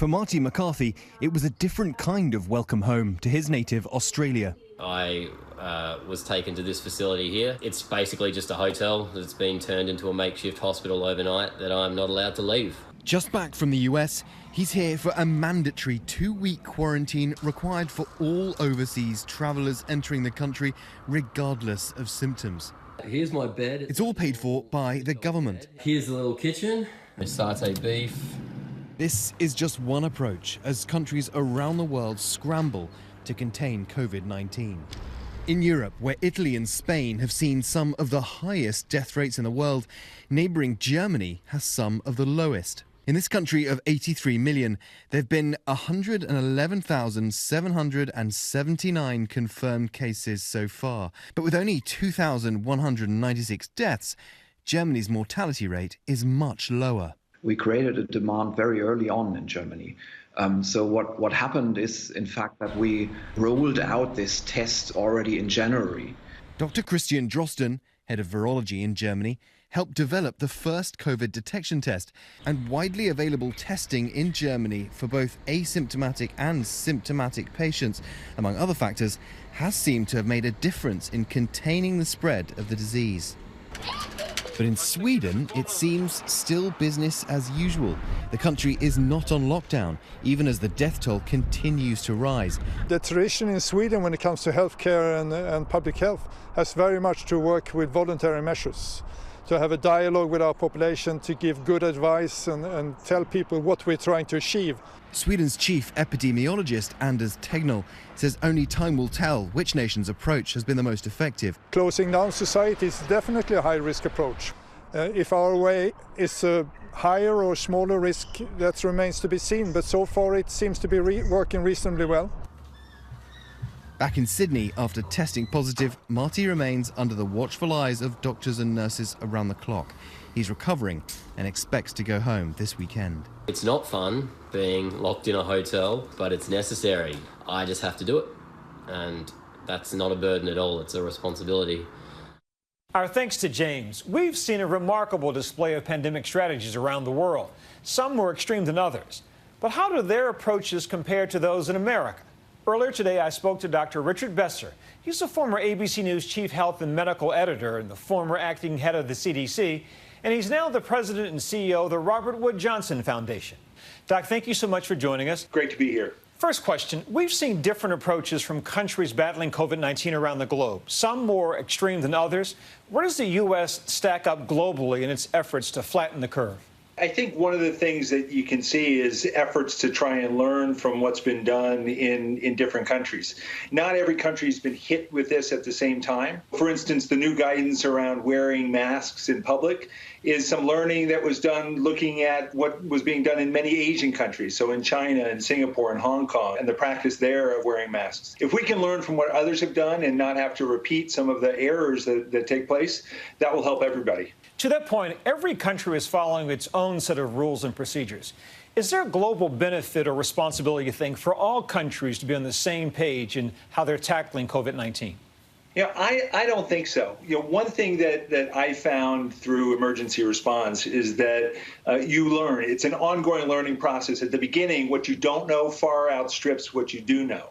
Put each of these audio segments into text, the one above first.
For Marty McCarthy, it was a different kind of welcome home to his native Australia. I was taken to this facility here. It's basically just a hotel that's been turned into a makeshift hospital overnight that I'm not allowed to leave. Just back from the US, he's here for a mandatory 2-week quarantine required for all overseas travellers entering the country, regardless of symptoms. Here's my bed. It's all paid for by the government. Here's the little kitchen. There's satay beef. This is just one approach as countries around the world scramble to contain COVID-19. In Europe, where Italy and Spain have seen some of the highest death rates in the world, neighbouring Germany has some of the lowest. In this country of 83 million, there have been 111,779 confirmed cases so far. But with only 2,196 deaths, Germany's mortality rate is much lower. We created a demand very early on in Germany. So what happened is, in fact, that we rolled out this test already in January. Dr. Christian Drosten, head of virology in Germany, helped develop the first COVID detection test, and widely available testing in Germany for both asymptomatic and symptomatic patients, among other factors, has seemed to have made a difference in containing the spread of the disease. But in Sweden, it seems still business as usual. The country is not on lockdown, even as the death toll continues to rise. The tradition in Sweden when it comes to healthcare and public health has very much to work with voluntary measures. To have a dialogue with our population, to give good advice and tell people what we're trying to achieve. Sweden's chief epidemiologist, Anders Tegnell, says only time will tell which nation's approach has been the most effective. Closing down society is definitely a high-risk approach. If our way is a higher or smaller risk, that remains to be seen, but so far it seems to be working reasonably well. Back in Sydney, after testing positive, Marty remains under the watchful eyes of doctors and nurses around the clock. He's recovering and expects to go home this weekend. It's not fun being locked in a hotel, but it's necessary. I just have to do it. And that's not a burden at all, it's a responsibility. Our thanks to James. We've seen a remarkable display of pandemic strategies around the world. Some more extreme than others. But how do their approaches compare to those in America? Earlier today, I spoke to Dr. Richard Besser. He's the former ABC News chief health and medical editor and the former acting head of the CDC, and he's now the president and CEO of the Robert Wood Johnson Foundation. Doc, thank you so much for joining us. Great to be here. First question, we've seen different approaches from countries battling COVID-19 around the globe, some more extreme than others. Where does the U.S. stack up globally in its efforts to flatten the curve? I think one of the things that you can see is efforts to try and learn from what's been done in different countries. Not every country has been hit with this at the same time. For instance, the new guidance around wearing masks in public is some learning that was done looking at what was being done in many Asian countries, so in China and Singapore and Hong Kong, and the practice there of wearing masks. If we can learn from what others have done and not have to repeat some of the errors that take place, that will help everybody. To that point, every country is following its own set of rules and procedures. Is there a global benefit or responsibility, you think, for all countries to be on the same page in how they're tackling COVID-19? Yeah, I don't think so. One thing that I found through emergency response is that you learn. It's an ongoing learning process. At the beginning, what you don't know far outstrips what you do know.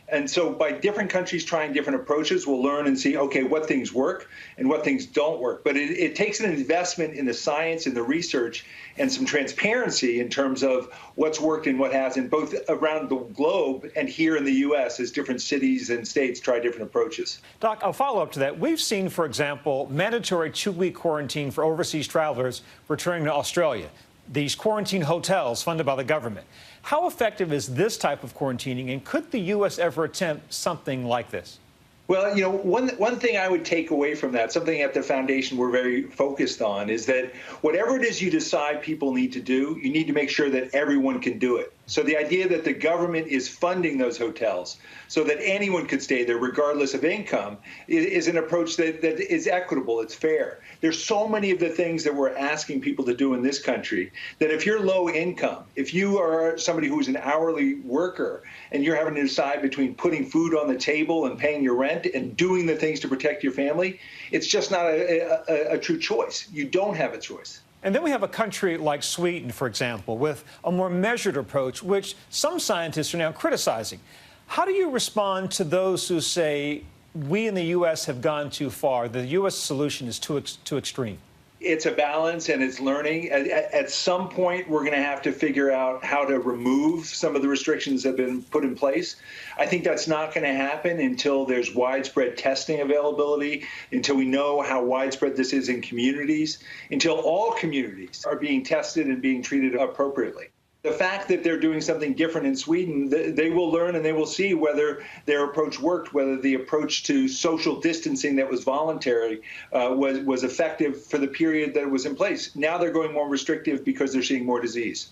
And so by different countries trying different approaches, we'll learn and see, okay, what things work and what things don't work. But it takes an investment in the science and the research and some transparency in terms of what's worked and what hasn't, both around the globe and here in the U.S. as different cities and states try different approaches. Doc, I'll follow up to that. We've seen, for example, mandatory 2-week quarantine for overseas travelers returning to Australia. These quarantine hotels funded by the government. How effective is this type of quarantining, and could the U.S. ever attempt something like this? Well, one thing I would take away from that, something at the foundation we're very focused on, is that whatever it is you decide people need to do, you need to make sure that everyone can do it. So the idea that the government is funding those hotels so that anyone could stay there regardless of income is an approach that is equitable, it's fair. There's so many of the things that we're asking people to do in this country that if you're low income, if you are somebody who's an hourly worker and you're having to decide between putting food on the table and paying your rent and doing the things to protect your family, it's just not a true choice. You don't have a choice. And then we have a country like Sweden, for example, with a more measured approach, which some scientists are now criticizing. How do you respond to those who say we in the U.S. have gone too far, the U.S. solution is too extreme? It's a balance and it's learning. At some point, we're going to have to figure out how to remove some of the restrictions that have been put in place. I think that's not going to happen until there's widespread testing availability, until we know how widespread this is in communities, until all communities are being tested and being treated appropriately. The fact that they're doing something different in Sweden, they will learn and they will see whether their approach worked, whether the approach to social distancing that was voluntary was effective for the period that it was in place. Now they're going more restrictive because they're seeing more disease.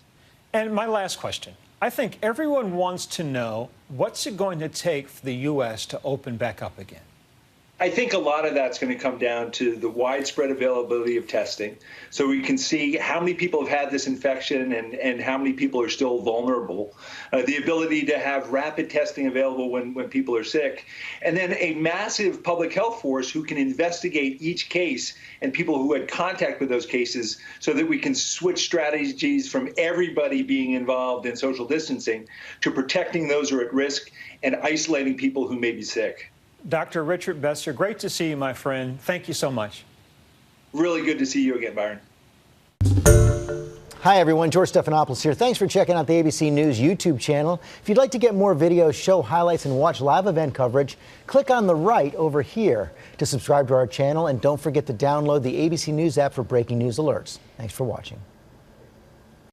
And my last question. I think everyone wants to know, what's it going to take for the U.S. to open back up again? I think a lot of that's going to come down to the widespread availability of testing, so we can see how many people have had this infection and how many people are still vulnerable. The ability to have rapid testing available when people are sick, and then a massive public health force who can investigate each case and people who had contact with those cases, so that we can switch strategies from everybody being involved in social distancing to protecting those who are at risk and isolating people who may be sick. Dr. Richard Besser, great to see you, my friend. Thank you so much. Really good to see you again, Byron. Hi, everyone. George Stephanopoulos here. Thanks for checking out the ABC News YouTube channel. If you'd like to get more videos, show highlights, and watch live event coverage, click on the right over here to subscribe to our channel. And don't forget to download the ABC News app for breaking news alerts. Thanks for watching.